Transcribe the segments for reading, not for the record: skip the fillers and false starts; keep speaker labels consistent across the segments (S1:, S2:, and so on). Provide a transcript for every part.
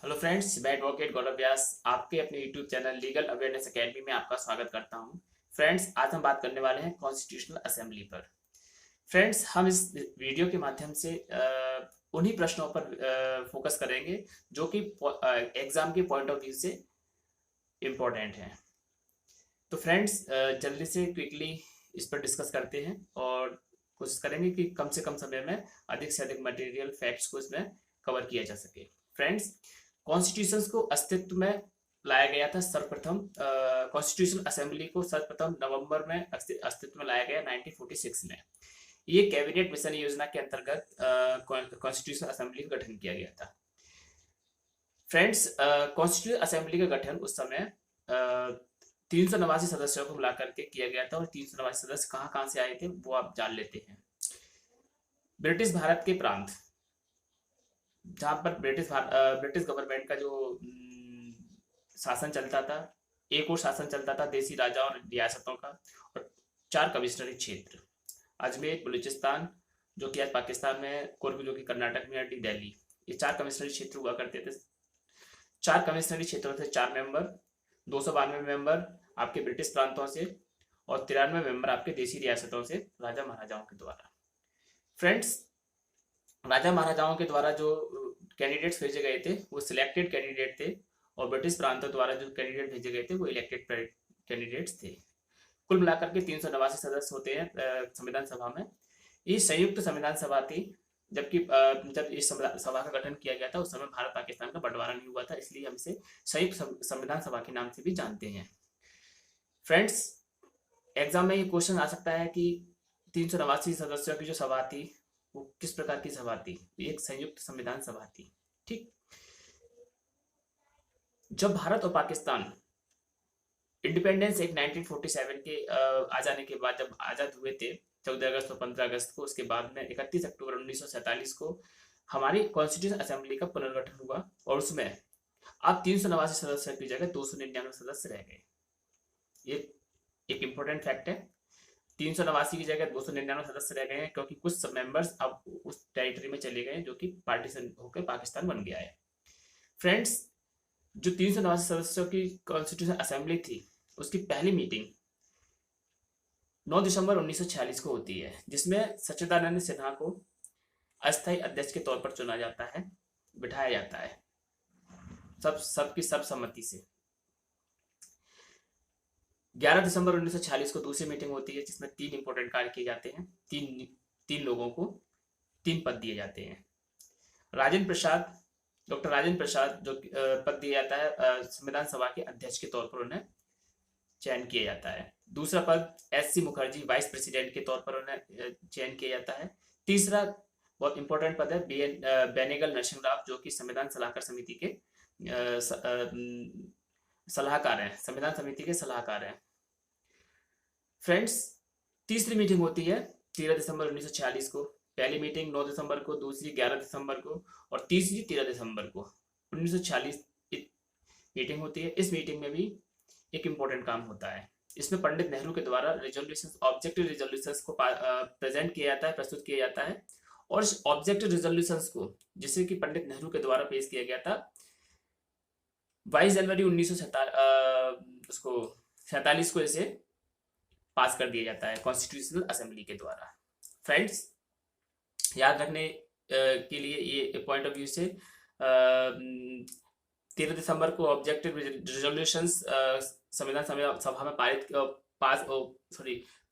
S1: Hello friends, मैं advocate गौरव व्यास आपके अपने YouTube channel legal awareness academy में आपका स्वागत करता हूं। फ्रेंड्स, आज हम बात करने वाले हैं कॉन्स्टिट्यूशनल असेंबली पर। फ्रेंड्स, हम इस वीडियो के माध्यम से उन्हीं प्रश्नों पर फोकस करेंगे जो कि एग्जाम के पॉइंट ऑफ व्यू से इम्पोर्टेंट हैं। तो फ्रेंड्स, जल्दी से क्विकली इस पर डिस्कस करते हैं और कोशिश करेंगे कि कम से कम समय में अधिक से अधिक मटेरियल फैक्ट्स को इसमें कवर किया जा सके। फ्रेंड्स, कॉन्स्टिट्यूशन को अस्तित्व में लाया गया था सर्वप्रथम, कॉन्स्टिट्यूशन असेंबली को सर्वप्रथम नवंबर में अस्तित्व में लाया गया 1946 में। ये कैबिनेट मिशन योजना के अंतर्गत कॉन्स्टिट्यूशन असेंबली का गठन किया गया था। फ्रेंड्स, कॉन्स्टिट्यूशन असेंबली का गठन उस समय 389 सदस्यों को मिलाकर के किया गया था और 389 सदस्य कहाँ कहाँ से आए थे वो आप जान लेते हैं। ब्रिटिश भारत के प्रांत, जहां पर ब्रिटिश गवर्नमेंट का जो शासन चलता था, एक और शासन चलता था देसी राजा और रियासतों का, और 4 कमिश्नरी क्षेत्र, अजमेर, बलूचिस्तान जो कि आज पाकिस्तान में, कुर्ग जो कि कर्नाटक में, दिल्ली, ये 4 कमिश्नरी क्षेत्र हुआ करते थे। 4 कमिश्नरी क्षेत्रों से 4 मेंबर, 292 मेंबर आपके ब्रिटिश प्रांतों से और 93 मेंबर आपके देसी रियासतों से राजा महाराजाओं के द्वारा। फ्रेंड्स, राजा महाराजाओं के द्वारा जो कैंडिडेट्स भेजे गए थे वो सिलेक्टेड कैंडिडेट थे और ब्रिटिश प्रांतों द्वारा जो कैंडिडेट भेजे गए थे वो इलेक्टेड कैंडिडेट्स थे। कुल मिलाकर के 389 सदस्य होते हैं संविधान सभा में। ये संयुक्त संविधान सभा थी, जबकि जब इस सभा का गठन किया गया था उस समय भारत पाकिस्तान का बंटवारा नहीं हुआ था, इसलिए हम इसे संयुक्त संविधान सभा के नाम से भी जानते हैं। फ्रेंड्स, एग्जाम में ये क्वेश्चन आ सकता है कि 389 सदस्यों की जो सभा थी वो किस प्रकार की सभा थी। एक संयुक्त संविधान सभा थी। ठीक, जब भारत और पाकिस्तान इंडिपेंडेंस एक्ट 1947 के आ जाने के बाद जब आजाद हुए थे 14 अगस्त और 15 अगस्त को, उसके बाद में 31 अक्टूबर 1947 को हमारी कॉन्स्टिट्यूशन असेंबली का पुनर्गठन हुआ और उसमें अब 389 सदस्य की जगह 299 सदस्य रह गए। ये एक इंपॉर्टेंट फैक्ट है। 389 की जगह 299 सदस्य रह गए हैं क्योंकि कुछ मेंबर्स अब उस टेरिटरी में चले गए जो कि पार्टीशन होकर पाकिस्तान बन गया है। फ्रेंड्स, जो 389 सदस्यों की कॉन्स्टिट्यूशन असेंबली थी उसकी पहली मीटिंग 9 दिसंबर 1946 को होती है, जिसमें सच्चिदानंद सिन्हा को अस्थायी अध्यक्ष के तौर पर चुना जाता है, बिठाया जाता है सबकी सर्वसम्मति से। 11 दिसंबर 1946 को दूसरी मीटिंग होती है जिसमें 3 इंपॉर्टेंट कार्य किए जाते हैं। तीन लोगों को 3 पद दिए जाते हैं। डॉक्टर राजेंद्र प्रसाद जो पद दिया जाता है संविधान सभा के अध्यक्ष के तौर पर उन्हें चयन किया जाता है। दूसरा पद एस.सी. मुखर्जी वाइस प्रेसिडेंट के तौर पर उन्हें चयन किया जाता है। तीसरा बहुत इंपॉर्टेंट पद है बेनेगल नरसिंह राव जो कि संविधान सलाहकार समिति के सलाहकार हैं, संविधान समिति के सलाहकार हैं। फ्रेंड्स, तीसरी मीटिंग होती है 13 दिसंबर 1946 को, पहली मीटिंग 9 दिसंबर को, दूसरी 11 दिसंबर को और तीसरी 13 दिसंबर को 1946 मीटिंग होती है। इस मीटिंग में भी एक इम्पोर्टेंट काम होता है। इसमें पंडित नेहरू के द्वारा रिजोल्यूशंस, ऑब्जेक्टिव रिजोल्यूशंस को प्रेजेंट किया जाता है, प्रस्तुत किया जाता है और इस ऑब्जेक्टिव रिजोल्यूशंस को, जिसे कि पंडित नेहरू के द्वारा पेश किया गया था, 22 जनवरी 1947 को इसे पास कर दिया जाता है कॉन्स्टिट्यूशनल असेंबली के द्वारा। फ्रेंड्स, याद रखने के लिए ये पॉइंट ऑफ व्यू से 13 दिसंबर को ऑब्जेक्टिव रिजोल्यूशंस संविधान सभा में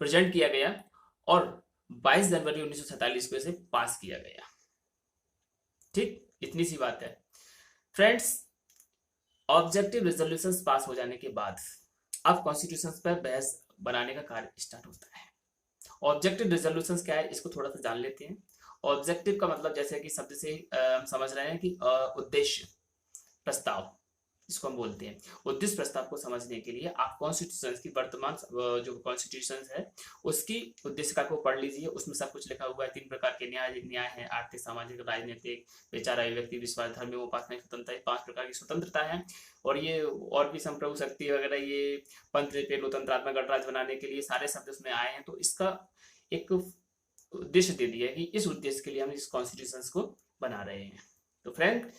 S1: प्रेजेंट किया गया और 22 जनवरी 1947 को इसे पास किया गया। ठीक, इतनी सी बात है। फ्रेंड्स, ऑब्जेक्टिव रिजोल्यूशंस पास हो जाने के बाद अब कॉन्स्टिट्यूशन पर बहस बनाने का कार्य स्टार्ट होता है। ऑब्जेक्टिव रिजोल्यूशंस क्या है इसको थोड़ा सा जान लेते हैं। ऑब्जेक्टिव का मतलब जैसे कि शब्द से हम समझ रहे हैं कि उद्देश्य प्रस्ताव, इसको हम बोलते हैं। उद्देश्य प्रस्ताव को समझने के लिए आप कॉन्स्टिट्यूशन की वर्तमान जो कॉन्स्टिट्यूशन है उसकी उद्देशिका को पढ़ लीजिए। उसमें सब कुछ लिखा हुआ है। 3 प्रकार के न्याय है, आर्थिक, सामाजिक, राजनीतिक, विचार, अभिव्यक्ति, विश्वास, धर्म, उपासना, स्वतंत्रता, 5 प्रकार की स्वतंत्रता है। और ये और भी संप्रभु शक्ति वगैरह, ये पंथ लोकतंत्रात्मक गणराज्य बनाने के लिए सारे शब्द उसमें आए हैं। तो इसका एक उद्देश्य दे दिया कि इस उद्देश्य के लिए हम इस कॉन्स्टिट्यूशन को बना रहे हैं। तो फ्रेंड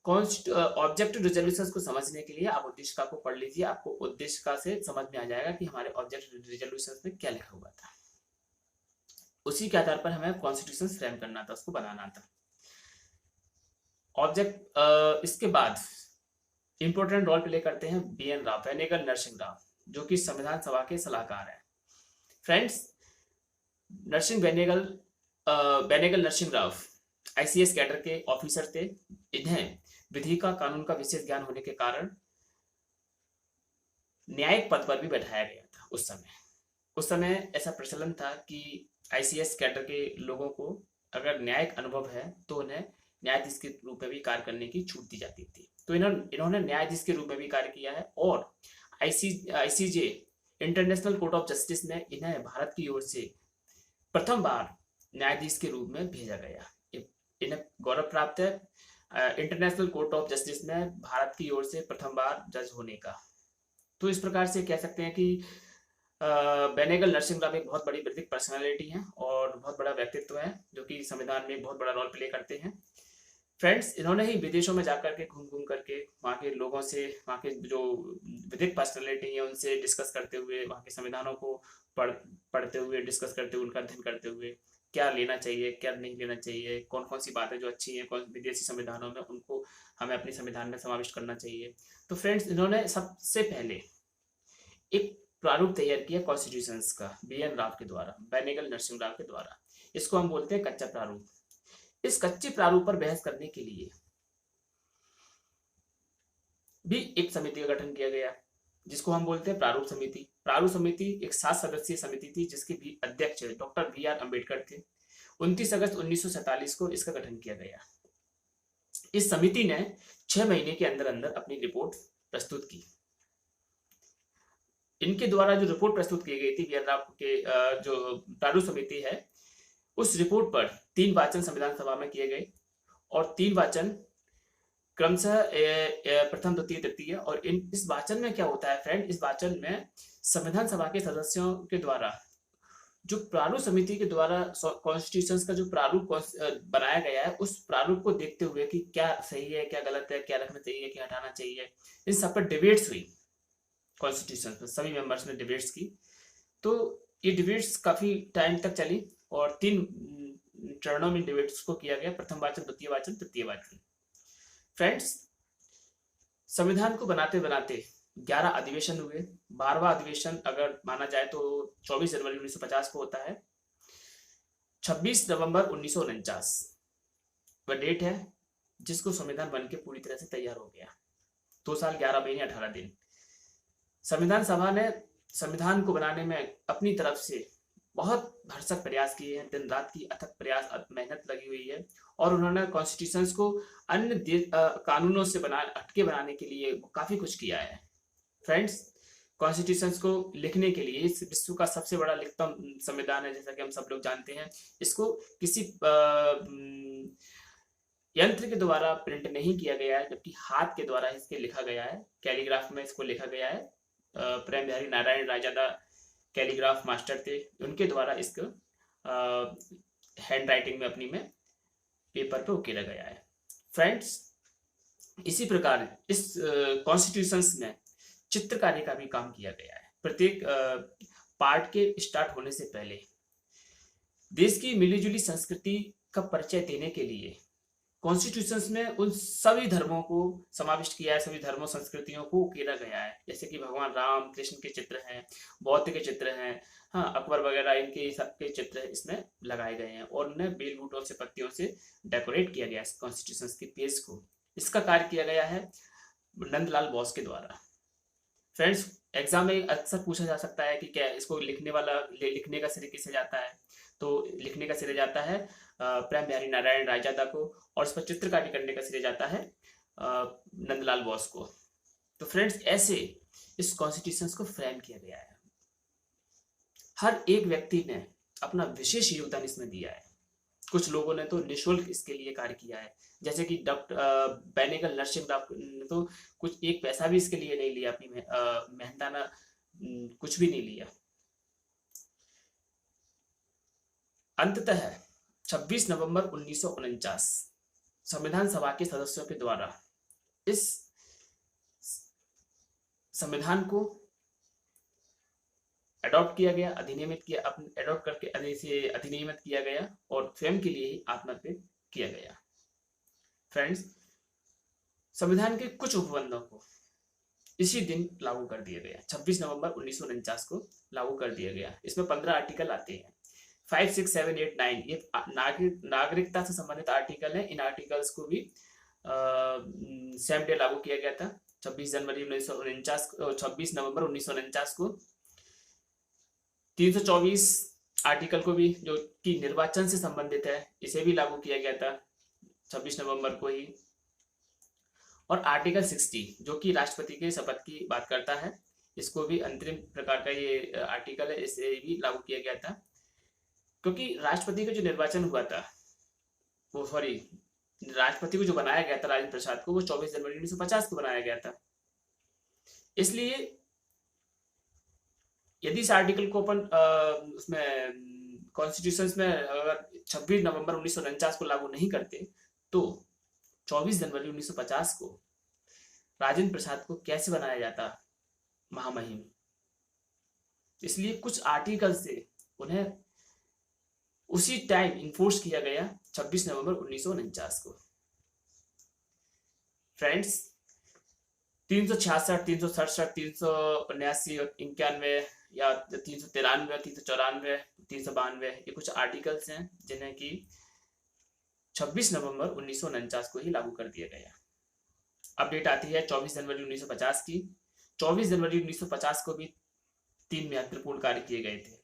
S1: ऑब्जेक्टिव रिजोल्यूशन को समझने के लिए आप उद्देशिका को पढ़ लीजिए, आपको उद्देशिका से समझ में आ जाएगा कि हमारे ऑब्जेक्टिव रिजोल्यूशन में क्या लिखा हुआ था। उसी के आधार पर हमें कॉन्स्टिट्यूशन फ्रेम करना था, उसको बनाना था। इसके बाद इंपॉर्टेंट रोल प्ले करते हैं BN राव, बेनेगल नरसिंह राव, जो कि संविधान सभा के सलाहकार हैं। Friends, Benegal Narasimha Rau ICS cadre के ऑफिसर थे। इन्हें विधि का, कानून का विशेष ज्ञान होने के कारण न्यायिक पद पर भी बैठाया गया था। उस समय ऐसा प्रचलन था कि ICS कैडर के लोगों को अगर न्यायिक अनुभव है तो उन्हें न्यायाधीश के रूप में भी कार्य करने की छूट दी जाती थी। तो इन्होंने न्यायाधीश के रूप में भी कार्य किया है और ICJ international court of justice में इन्हें भारत की ओर से प्रथम बार न्यायाधीश के रूप में भेजा गया। इन्हें गौरव प्राप्त है इंटरनेशनल कोर्ट ऑफ जस्टिस में भारत की ओर से प्रथम बार जज होने का। तो इस प्रकार से कह सकते हैं कि बेनेगल नरसिंह राव एक बहुत बड़ी वैदिक पर्सनालिटी है और बहुत बड़ा व्यक्तित्व है, जो कि संविधान में बहुत बड़ा रोल प्ले करते हैं। फ्रेंड्स, इन्होंने ही विदेशों में जाकर के घूम करके वहाँ के लोगों से, वहाँ के जो वैदिक पर्सनालिटी है उनसे डिस्कस करते हुए, वहाँ के संविधानों को पढ़ते हुए, डिस्कस करते हुए, उनका अध्ययन करते हुए क्या लेना चाहिए, क्या नहीं लेना चाहिए, कौन कौन सी बातें जो अच्छी हैं, कौन विदेशी संविधानों में, उनको हमें अपने संविधान में समाविष्ट करना चाहिए। तो फ्रेंड्स, इन्होंने सबसे पहले एक प्रारूप तैयार किया कॉन्स्टिट्यूशंस का BN राव के द्वारा, बेनेगल नरसिंह राव के द्वारा। इसको हम बोलते हैं कच्चा प्रारूप। इस कच्चे प्रारूप पर बहस करने के लिए भी एक समिति का गठन किया गया, जिसको हम बोलते हैं प्रारूप समिति। प्रारूप समिति एक 7 सदस्यीय समिति थी, जिसके भी अध्यक्ष डॉक्टर BR अम्बेडकर थे। 29 अगस्त 1947 को इसका गठन किया गया। इस समिति ने 6 महीने के अंदर अंदर अपनी रिपोर्ट प्रस्तुत की। इनके द्वारा जो रिपोर्ट प्रस्तुत की गई थी BR राव के जो प्रारूप समिति है, उस रिपोर्ट पर 3 वाचन संविधान सभा में किए गए और 3 वाचन क्रमशः प्रथम, द्वितीय, तृतीय। और इस वाचन में क्या होता है फ्रेंड, इस वाचन में संविधान सभा के सदस्यों के द्वारा जो प्रारूप समिति के द्वारा कॉन्स्टिट्यूशन का जो प्रारूप बनाया गया है, उस प्रारूप को देखते हुए कि क्या सही है, क्या गलत है, क्या रखना चाहिए, क्या हटाना चाहिए, इन सब पर डिबेट्स हुई। कॉन्स्टिट्यूशन पर सभी मेंबर्स ने डिबेट्स की। तो ये डिबेट्स काफी टाइम तक चली और 3 चरणों में डिबेट्स को किया गया, प्रथम वाचन, द्वितीय वाचन, तृतीय वाचन। फ्रेंड्स, संविधान को बनाते बनाते 11 अधिवेशन हुए। 12वां अधिवेशन अगर माना जाए तो 24 जनवरी 1950 को होता है। 26 नवंबर 1949 वह डेट है जिसको संविधान बन के पूरी तरह से तैयार हो गया। 2 साल 11 महीने 18 दिन संविधान सभा ने संविधान को बनाने में अपनी तरफ से बहुत भरसक प्रयास किए हैं। दिन रात की अथक प्रयास, मेहनत लगी हुई है और उन्होंने कॉन्स्टिट्यूशंस को अन्य कानूनों से हटके बनाने के लिए काफी कुछ किया है। फ्रेंड्स, कॉन्स्टिट्यूशंस को लिखने के लिए इस विश्व का सबसे बड़ा लिखितम संविधान है, जैसा कि हम सब लोग जानते हैं। इसको किसी यंत्र के द्वारा प्रिंट नहीं किया गया है, जबकि हाथ के द्वारा इसके लिखा गया है। कैलीग्राफ में इसको लिखा गया है। प्रेम बिहारी नारायण रायजादा कैलीग्राफ मास्टर थे, उनके द्वारा इसको हैंड राइटिंग में अपनी में पेपर पे उकेरा गया है। फ्रेंड्स, इसी प्रकार इस कॉन्स्टिट्यूशंस में चित्रकारी का भी काम किया गया है। प्रत्येक पार्ट के स्टार्ट होने से पहले देश की मिलीजुली संस्कृति का परिचय देने के लिए कॉन्स्टिट्यूशंस में उन सभी धर्मों को समाविष्ट किया है, सभी धर्मों संस्कृतियों को उकेरा गया है। जैसे कि भगवान राम कृष्ण के चित्र हैं, बौद्ध के चित्र हैं, हाँ, अकबर वगैरह, इनके सबके चित्र इसमें लगाए गए हैं और उन्हें बेल बूटों से, पत्तियों से डेकोरेट किया गया है कॉन्स्टिट्यूशंस के पेज को। इसका कार्य किया गया है नंदलाल बोस के द्वारा। फ्रेंड्स, एग्जाम में अक्सर पूछा जा सकता है कि क्या इसको लिखने का श्रेय किसे जाता है, तो लिखने का श्रेय जाता है प्रेम बिहारी नारायण रायजादा को और इस पर चित्रकारी करने का श्रेय जाता है नंदलाल बोस को। तो फ्रेंड्स, ऐसे इस कॉन्स्टिट्यूशंस को फ्रेम किया गया है। हर एक व्यक्ति ने अपना विशेष योगदान इसमें दिया है। कुछ लोगों ने तो निःशुल्क इसके लिए कार्य किया है, जैसे कि डॉक्टर बेनेगल नरसिंह राव ने तो कुछ 1 पैसा भी इसके लिए नहीं लिया, अपनी मेहनताना कुछ भी नहीं लिया। अंततः 26 नवंबर 1949 संविधान सभा के सदस्यों के द्वारा इस संविधान को अडॉप्ट किया गया, अडॉप्ट करके इसे अधिनियमित किया गया और स्वयं के लिए ही आत्मर्पित किया गया। फ्रेंड्स, संविधान के कुछ उपबंधों को इसी दिन लागू कर दिया गया, 26 नवंबर 1949 को लागू कर दिया गया। इसमें 15 आर्टिकल आते हैं, 5, 6, 7, 8, 9 ये नागरिकता से संबंधित आर्टिकल हैं। इन आर्टिकल्स को भी सेम डे लागू किया गया था, 26 नवंबर 1949 को। 324 आर्टिकल को भी, जो कि निर्वाचन से संबंधित है, इसे भी लागू किया गया था 26 नवंबर को ही। और आर्टिकल 60 जो कि राष्ट्रपति के शपथ की बात करता है, इसको भी अंतरिम प्रकार का ये आर्टिकल है, इसे भी लागू किया गया था। क्योंकि राष्ट्रपति का जो निर्वाचन हुआ था, राष्ट्रपति को जो बनाया गया था राजेंद्र प्रसाद को, वो 24 जनवरी 1950 को बनाया गया था। इसलिए यदि इस आर्टिकल को अपन उसमें कॉन्स्टिट्यूशन में अगर 26 नवंबर 1949 को लागू नहीं करते, तो 24 जनवरी 1950 को राजेंद्र प्रसाद को कैसे बनाया जाता महामहिम। इसलिए कुछ आर्टिकल से उन्हें उसी टाइम इन्फोर्स किया गया, 26 नवंबर 1949 को। फ्रेंड्स, 366, 367, 379, 91 या 393, 394, 392 ये कुछ आर्टिकल्स हैं जिन्हें कि 26 नवंबर 1949 को ही लागू कर दिया गया। अपडेट आती है 24 जनवरी 1950 की। 24 जनवरी 1950 को भी 3 महत्वपूर्ण कार्य किए गए थे।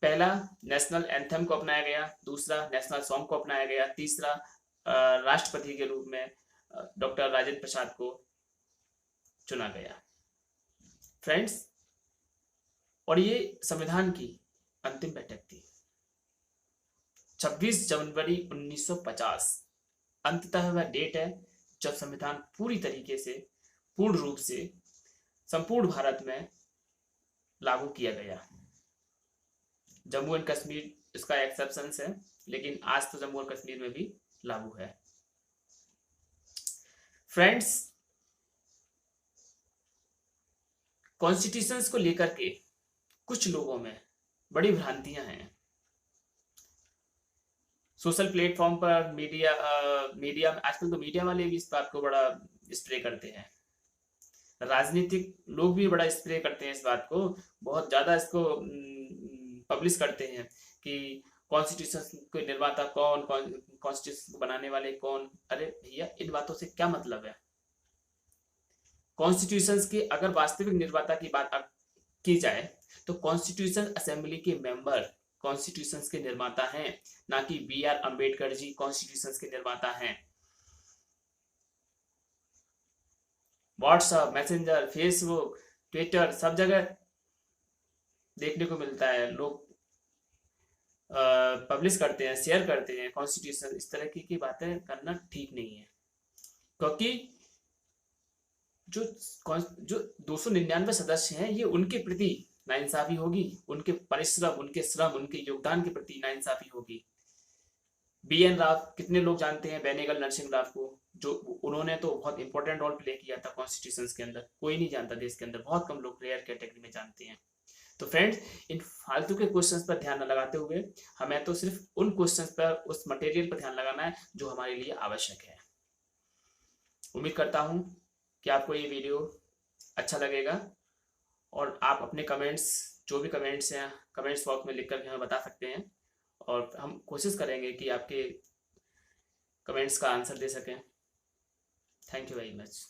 S1: पहला, नेशनल एंथम को अपनाया गया। दूसरा, नेशनल सॉन्ग को अपनाया गया। तीसरा, राष्ट्रपति के रूप में डॉक्टर राजेंद्र प्रसाद को चुना गया। फ्रेंड्स, और ये संविधान की अंतिम बैठक थी 26 जनवरी 1950। अंततः वह डेट है जब संविधान पूरी तरीके से, पूर्ण रूप से संपूर्ण भारत में लागू किया गया। जम्मू एंड कश्मीर इसका एक्सेप्शन है, लेकिन आज तो जम्मू और कश्मीर में भी लागू है। फ्रेंड्स, कॉन्स्टिट्यूशंस को लेकर के कुछ लोगों में बड़ी भ्रांतियां हैं। सोशल प्लेटफॉर्म पर, मीडिया आजकल तो मीडिया वाले भी इस बात को बड़ा स्प्रे करते हैं। राजनीतिक लोग भी बड़ा स्प्रे करते हैं इस बात को, बहुत ज्यादा इसको पब्लिश करते हैं कि कॉन्स्टिट्यूशन के निर्माता कौन, कॉन्स्टिट्यूशन बनाने वाले कौन। अरे भैया, इन बातों से क्या मतलब है? कॉन्स्टिट्यूशंस के अगर वास्तविक निर्माता की बात की जाए तो कॉन्स्टिट्यूशन असेंबली के मेंबर कॉन्स्टिट्यूशंस के निर्माता हैं, ना कि BR अंबेडकर जी कॉन्स्टिट्यूशंस के निर्माता हैं। व्हाट्सएप, मैसेंजर, फेसबुक, ट्विटर, सब जगह देखने को मिलता है, लोग पब्लिश करते हैं, शेयर करते हैं कॉन्स्टिट्यूशन। इस तरह की बातें करना ठीक नहीं है, क्योंकि जो 299 सदस्य हैं, ये उनके प्रति नाइंसाफी होगी, उनके परिश्रम, उनके श्रम, उनके योगदान के प्रति नाइंसाफी होगी। BN राव, कितने लोग जानते हैं बेनेगल नरसिंह राव को? जो उन्होंने तो बहुत इंपॉर्टेंट रोल प्ले किया था कॉन्स्टिट्यूशन के अंदर, कोई नहीं जानता देश के अंदर, बहुत कम लोग रेयर कैटेगरी में जानते हैं। तो फ्रेंड्स, इन फालतू के क्वेश्चंस पर ध्यान न लगाते हुए हमें तो सिर्फ उन क्वेश्चंस पर, उस मटेरियल पर ध्यान लगाना है जो हमारे लिए आवश्यक है। उम्मीद करता हूं कि आपको ये वीडियो अच्छा लगेगा और आप अपने कमेंट्स, जो भी कमेंट्स हैं, कमेंट्स बॉक्स में लिख कर हमें बता सकते हैं और हम कोशिश करेंगे कि आपके कमेंट्स का आंसर दे सकें। Thank you very much.